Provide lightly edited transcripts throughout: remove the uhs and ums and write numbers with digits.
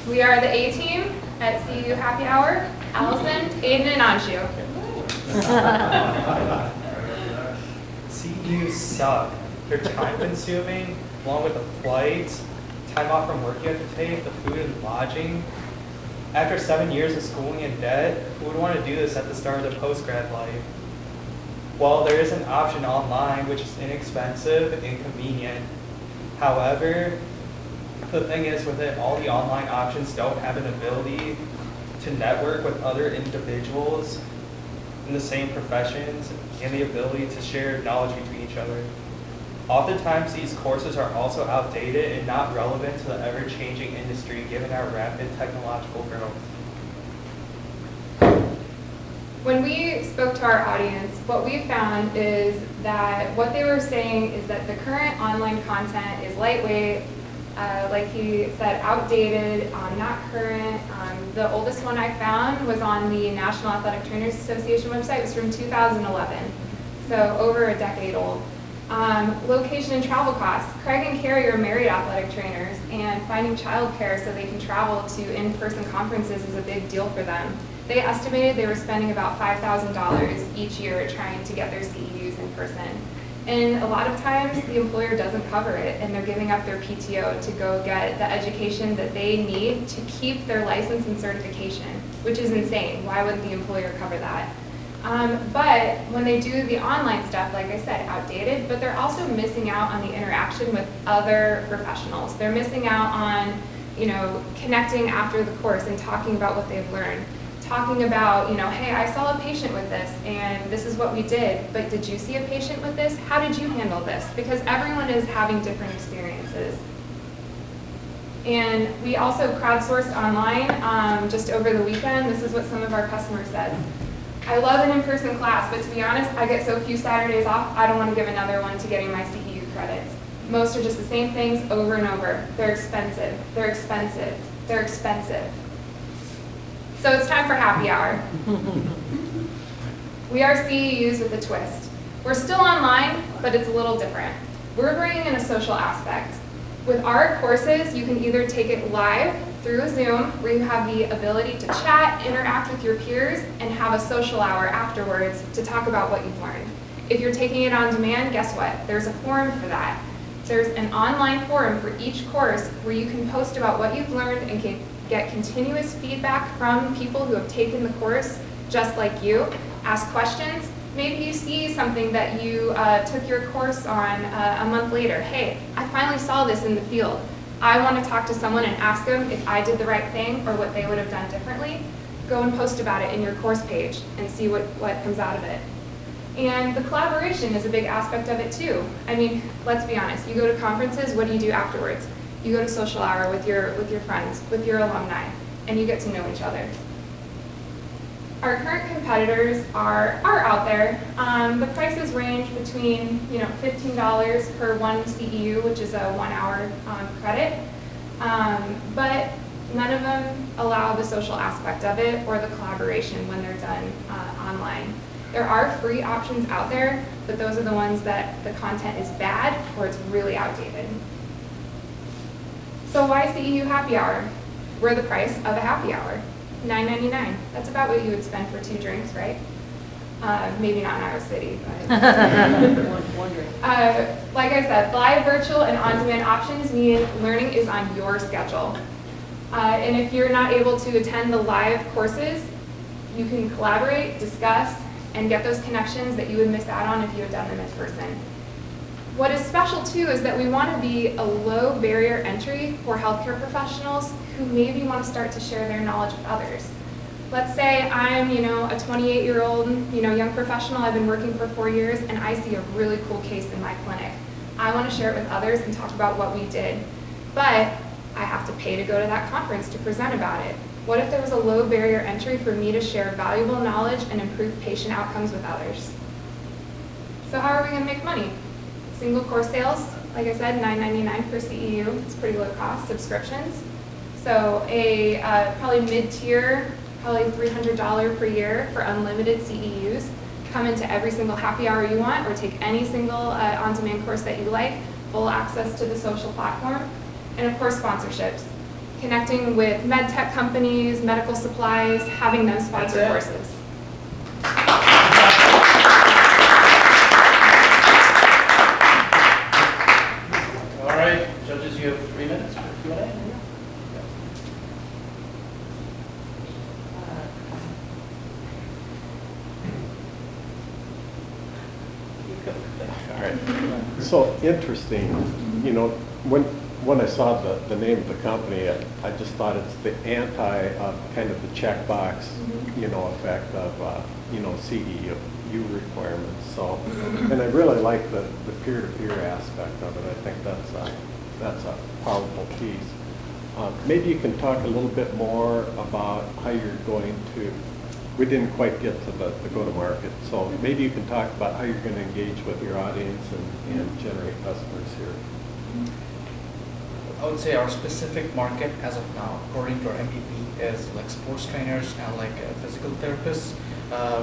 We are the A team at CEU Happy Hour. Allison, Aiden, and Anshu. CEUs suck. They're time consuming, along with the flights, time off from work you have to take, the food and lodging. After 7 years of schooling in debt, who would want to do this at the start of their post-grad life? Well, there is an option online, which is inexpensive and convenient. However, the thing is, with it, all the online options don't have an ability to network with other individuals in the same professions and the ability to share knowledge between each other. Oftentimes, these courses are also outdated and not relevant to the ever-changing industry given our rapid technological growth. When we spoke to our audience, what we found is that what they were saying is that the current online content is lightweight, like he said, outdated, not current. The oldest one I found was on the National Athletic Trainers Association website. It was from 2011, so over a decade old. Location and travel costs. Craig and Carrie are married athletic trainers, and finding childcare so they can travel to in-person conferences is a big deal for them. They estimated they were spending about $5,000 each year trying to get their CEUs in person. And a lot of times the employer doesn't cover it, and they're giving up their PTO to go get the education that they need to keep their license and certification, which is insane. Why would the employer cover that? But when they do the online stuff, like I said, outdated, but they're also missing out on the interaction with other professionals. They're missing out on, connecting after the course and talking about what they've learned. Talking about, hey, I saw a patient with this and this is what we did, but did you see a patient with this? How did you handle this? Because everyone is having different experiences. And we also crowdsourced online just over the weekend. This is what some of our customers said. I love an in-person class, but to be honest, I get so few Saturdays off, I don't want to give another one to getting my CEU credits. Most are just the same things over and over. They're expensive, they're expensive, they're expensive. So it's time for happy hour. We are CEUs with a twist. We're still online, but it's a little different. We're bringing in a social aspect. With our courses, you can either take it live through a Zoom, where you have the ability to chat, interact with your peers, and have a social hour afterwards to talk about what you've learned. If you're taking it on demand, guess what? There's a forum for that. There's an online forum for each course where you can post about what you've learned and get continuous feedback from people who have taken the course just like you. Ask questions. Maybe you see something that you took your course on a month later. Hey, I finally saw this in the field. I want to talk to someone and ask them if I did the right thing or what they would have done differently. Go and post about it in your course page and see what comes out of it. And the collaboration is a big aspect of it too. I mean, let's be honest, you go to conferences, what do you do afterwards? You go to social hour with your friends, with your alumni, and you get to know each other. Our current competitors are out there. The prices range between $15 per one CEU, which is a 1 hour credit, but none of them allow the social aspect of it or the collaboration when they're done online. There are free options out there, but those are the ones that the content is bad or it's really outdated. So why CEU Happy Hour? We're the price of a happy hour, $9.99. That's about what you would spend for 2 drinks, right? Maybe not in Iowa City, but One drink. like I said, live, virtual, and on-demand options mean learning is on your schedule. And if you're not able to attend the live courses, you can collaborate, discuss, and get those connections that you would miss out on if you had done them in person. What is special too is that we want to be a low barrier entry for healthcare professionals who maybe want to start to share their knowledge with others. Let's say I'm, a 28-year-old, young professional. I've been working for 4 years, and I see a really cool case in my clinic. I want to share it with others and talk about what we did, but I have to pay to go to that conference to present about it. What if there was a low barrier entry for me to share valuable knowledge and improve patient outcomes with others? So how are we going to make money? Single course sales, like I said, $9.99 per CEU. It's pretty low cost. Subscriptions. So a probably mid-tier, probably $300 per year for unlimited CEUs. Come into every single happy hour you want or take any single on-demand course that you like. Full access to the social platform. And of course, sponsorships. Connecting with med tech companies, medical supplies, having them sponsor courses. All right, judges, you have 3 minutes for Q&A. All right. So interesting, you know, when I saw the name of the company, I just thought it's the anti, kind of the checkbox, you know, effect of, you know, CEU requirements. So, and I really like the peer-to-peer aspect of it. I think that's a powerful piece. Maybe you can talk a little bit more about how you're going to, we didn't quite get to the go-to-market, so maybe you can talk about how you're going to engage with your audience and generate customers here. I would say our specific market as of now, according to our MVP, is like sports trainers and like physical therapists,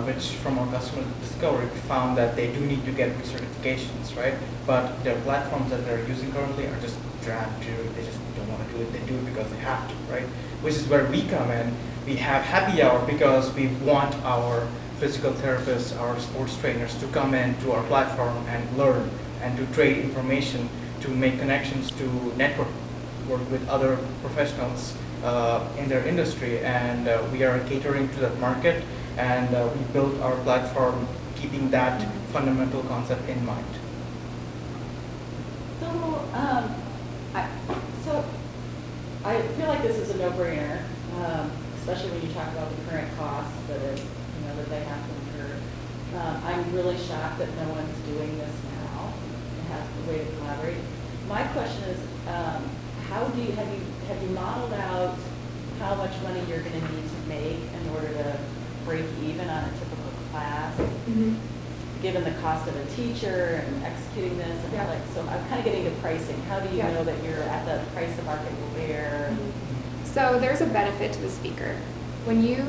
which from our customer discovery, we found that they do need to get recertifications, right? But their platforms that they're using currently are just dragged to, they just don't want to do it, they do it because they have to, right? Which is where we come in. We have happy hour because we want our physical therapists, our sports trainers to come in to our platform and learn and to trade information, to make connections, to network, work with other professionals in their industry. And we are catering to that market, and we built our platform keeping that fundamental concept in mind. So I feel like this is a no-brainer, especially when you talk about the current costs that that they have to incur. I'm really shocked that no one's doing this now and has a way to collaborate. My question is, have you modeled out how much money you're going to need to make in order to break even on a typical class? Given the cost of a teacher and executing this, and so I'm kind of getting to pricing. How do you know that you're at the price the market will bear? So there's a benefit to the speaker. When you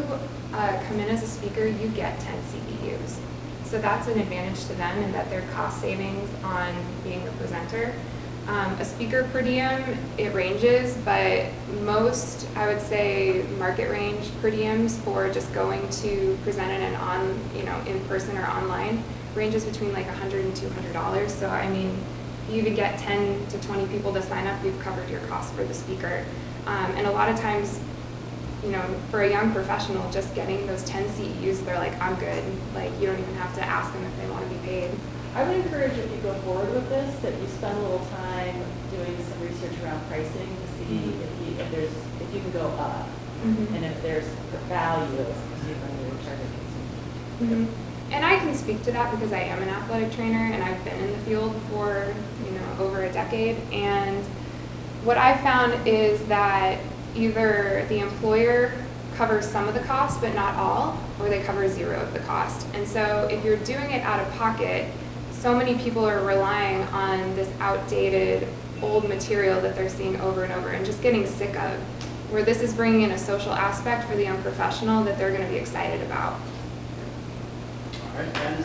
come in as a speaker, you get 10 CEUs. So that's an advantage to them in that their cost savings on being a presenter. A speaker per diem, it ranges, but most, I would say, market range per diems for just going to present in in person or online ranges between like $100 and $200. So I mean, if you even get 10 to 20 people to sign up, you've covered your cost for the speaker. And a lot of times, for a young professional, just getting those 10 CEUs, they're like, I'm good. Like, you don't even have to ask them if they want to be paid. I would encourage, if you go forward with this, that you spend a little time doing some research around pricing to see if you can go up, and if there's value when you're charging. And I can speak to that because I am an athletic trainer and I've been in the field for over a decade. And what I found is that either the employer covers some of the cost but not all, or they cover zero of the cost. And so if you're doing it out of pocket, so many people are relying on this outdated old material that they're seeing over and over and just getting sick of, where this is bringing in a social aspect for the young professional that they're going to be excited about. All right, and